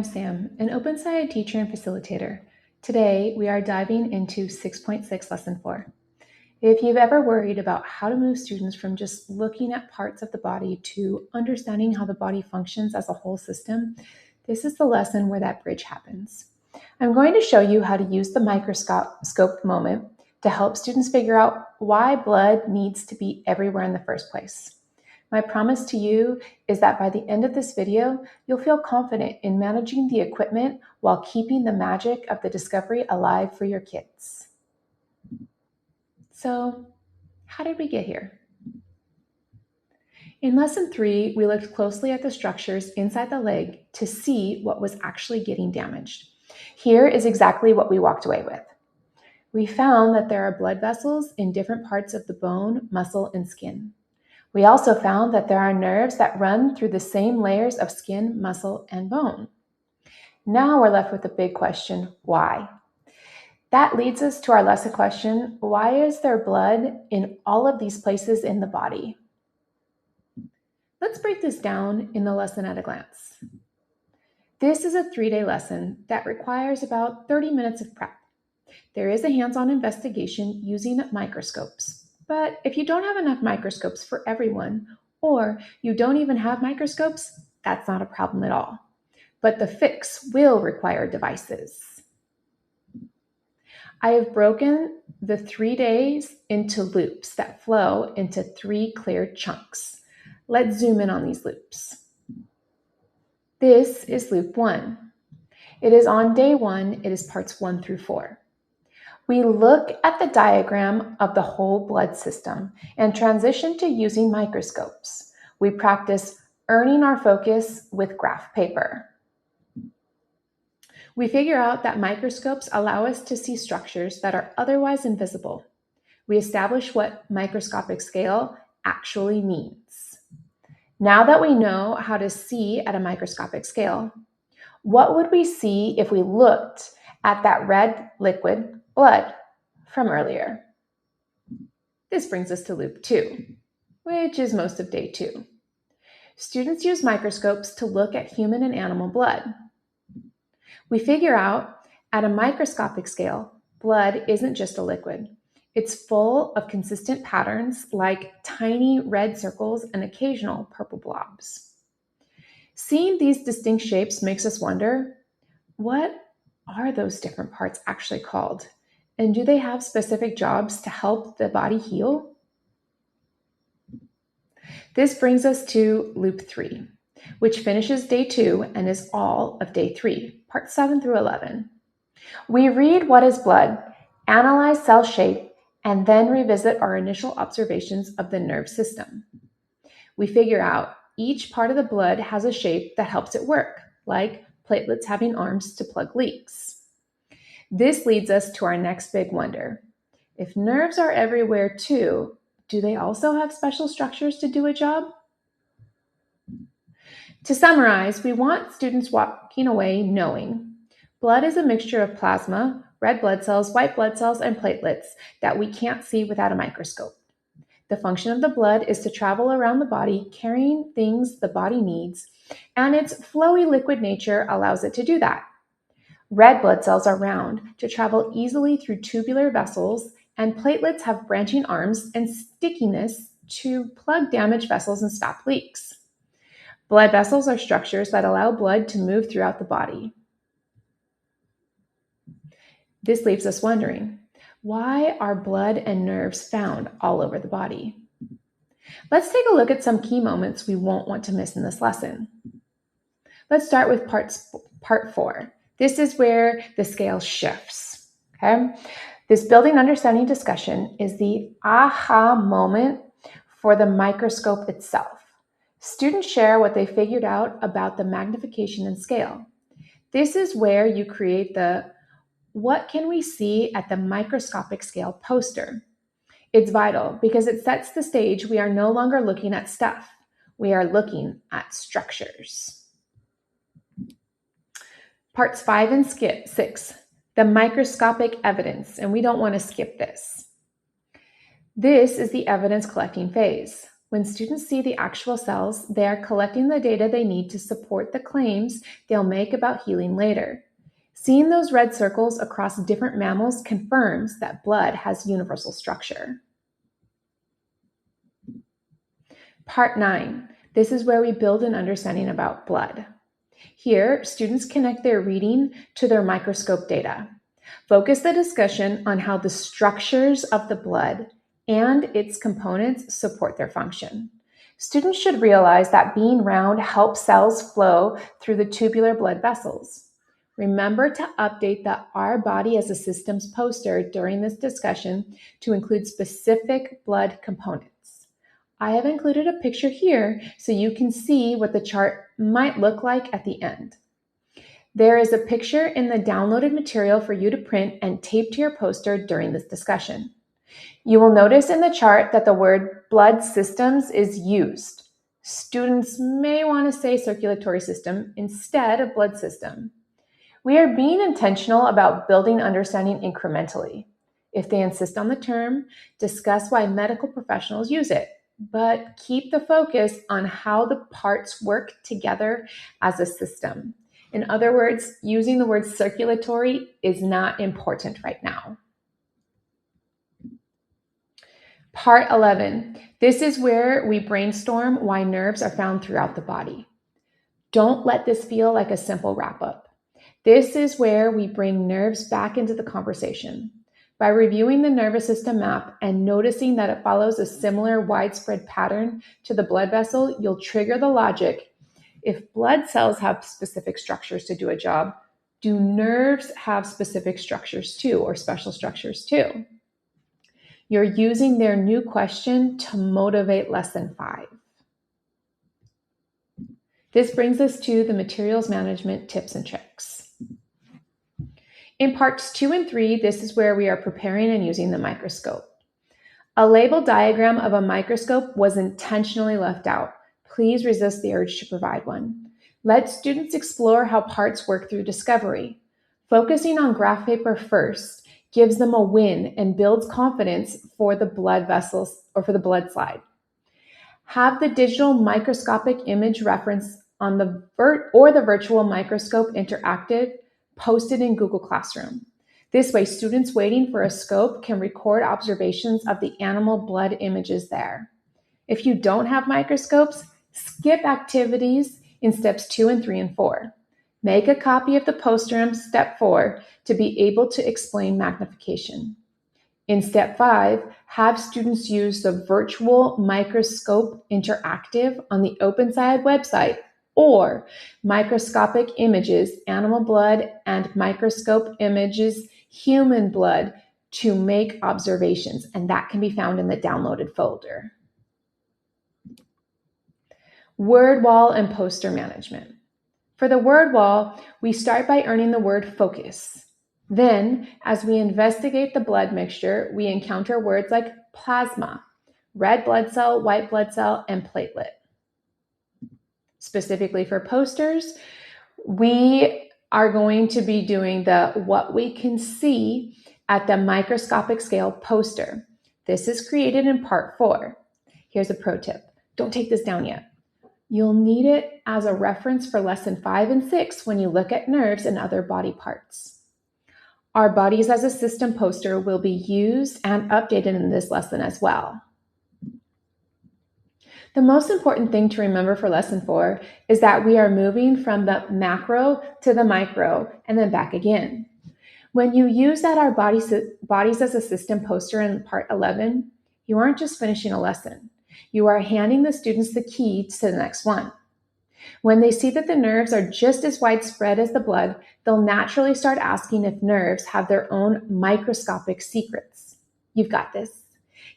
Sam, an OpenSciEd teacher and facilitator. Today, we are diving into 6.6 Lesson 4. If you've ever worried about how to move students from just looking at parts of the body to understanding how the body functions as a whole system, this is the lesson where that bridge happens. I'm going to show you how to use the microscope moment to help students figure out why blood needs to be everywhere in the first place. My promise to you is that by the end of this video, you'll feel confident in managing the equipment while keeping the magic of the discovery alive for your kids. So, how did we get here? In Lesson 3, we looked closely at the structures inside the leg to see what was actually getting damaged. Here is exactly what we walked away with. We found that there are blood vessels in different parts of the bone, muscle, and skin. We also found that there are nerves that run through the same layers of skin, muscle, and bone. Now we're left with the big question, why? That leads us to our lesson question, why is there blood in all of these places in the body? Let's break this down in the lesson at a glance. This is a 3-day lesson that requires about 30 minutes of prep. There is a hands-on investigation using microscopes. But if you don't have enough microscopes for everyone, or you don't even have microscopes, that's not a problem at all. But the fix will require devices. I have broken the 3 days into loops that flow into 3 clear chunks. Let's zoom in on these loops. This is loop 1. It is on day 1, it is parts 1 through 4. We look at the diagram of the whole blood system and transition to using microscopes. We practice earning our focus with graph paper. We figure out that microscopes allow us to see structures that are otherwise invisible. We establish what microscopic scale actually means. Now that we know how to see at a microscopic scale, what would we see if we looked at that red liquid blood from earlier? This brings us to loop 2, which is most of day 2. Students use microscopes to look at human and animal blood. We figure out at a microscopic scale, blood isn't just a liquid. It's full of consistent patterns like tiny red circles and occasional purple blobs. Seeing these distinct shapes makes us wonder, what are those different parts actually called? And do they have specific jobs to help the body heal? This brings us to loop 3, which finishes day 2 and is all of day 3, parts 7 through 11. We read what is blood, analyze cell shape, and then revisit our initial observations of the nerve system. We figure out each part of the blood has a shape that helps it work, like platelets having arms to plug leaks. This leads us to our next big wonder. If nerves are everywhere too, do they also have special structures to do a job? To summarize, we want students walking away knowing blood is a mixture of plasma, red blood cells, white blood cells, and platelets that we can't see without a microscope. The function of the blood is to travel around the body, carrying things the body needs, and its flowy liquid nature allows it to do that. Red blood cells are round to travel easily through tubular vessels, and platelets have branching arms and stickiness to plug damaged vessels and stop leaks. Blood vessels are structures that allow blood to move throughout the body. This leaves us wondering, why are blood and nerves found all over the body? Let's take a look at some key moments we won't want to miss in this lesson. Let's start with part 4. This is where the scale shifts. Okay? This building understanding discussion is the aha moment for the microscope itself. Students share what they figured out about the magnification and scale. This is where you create the "what can we see at the microscopic scale" poster. It's vital because it sets the stage. We are no longer looking at stuff. We are looking at structures. Parts 5 and 6, the microscopic evidence, and we don't want to skip this. This is the evidence collecting phase. When students see the actual cells, they are collecting the data they need to support the claims they'll make about healing later. Seeing those red circles across different mammals confirms that blood has universal structure. Part 9. This is where we build an understanding about blood. Here, students connect their reading to their microscope data. Focus the discussion on how the structures of the blood and its components support their function. Students should realize that being round helps cells flow through the tubular blood vessels. Remember to update the Our Body as a Systems poster during this discussion to include specific blood components. I have included a picture here so you can see what the chart might look like at the end. There is a picture in the downloaded material for you to print and tape to your poster during this discussion. You will notice in the chart that the word blood systems is used. Students may want to say circulatory system instead of blood system. We are being intentional about building understanding incrementally. If they insist on the term, discuss why medical professionals use it, but keep the focus on how the parts work together as a system. In other words, using the word circulatory is not important right now. Part 11. This is where we brainstorm why nerves are found throughout the body. Don't let this feel like a simple wrap-up. This is where we bring nerves back into the conversation. By reviewing the nervous system map and noticing that it follows a similar widespread pattern to the blood vessel, you'll trigger the logic. If blood cells have specific structures to do a job, do nerves have specific structures too, or special structures too? You're using their new question to motivate lesson 5. This brings us to the materials management tips and tricks. In parts 2 and 3, this is where we are preparing and using the microscope. A label diagram of a microscope was intentionally left out. Please resist the urge to provide one. Let students explore how parts work through discovery. Focusing on graph paper first gives them a win and builds confidence for the blood vessels or for the blood slide. Have the digital microscopic image reference on the virtual microscope interactive posted in Google Classroom. This way, students waiting for a scope can record observations of the animal blood images there. If you don't have microscopes, skip activities in steps 2 and 3 and 4. Make a copy of the poster in step 4 to be able to explain magnification. In step 5, have students use the virtual microscope interactive on the OpenSciEd website or microscopic images, animal blood, and microscope images, human blood, to make observations, and that can be found in the downloaded folder. Word wall and poster management. For the word wall, we start by earning the word focus. Then, as we investigate the blood mixture, we encounter words like plasma, red blood cell, white blood cell, and platelet. Specifically for posters, we are going to be doing the what we can see at the microscopic scale poster. This is created in part 4. Here's a pro tip. Don't take this down yet. You'll need it as a reference for lesson 5 and 6 when you look at nerves and other body parts. Our Bodies as a System poster will be used and updated in this lesson as well. The most important thing to remember for lesson 4 is that we are moving from the macro to the micro and then back again. When you use that Our Bodies as a System poster in part 11, you aren't just finishing a lesson. You are handing the students the key to the next one. When they see that the nerves are just as widespread as the blood, they'll naturally start asking if nerves have their own microscopic secrets. You've got this.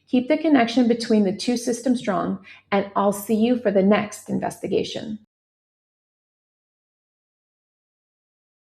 Keep the connection between the two systems strong, and I'll see you for the next investigation.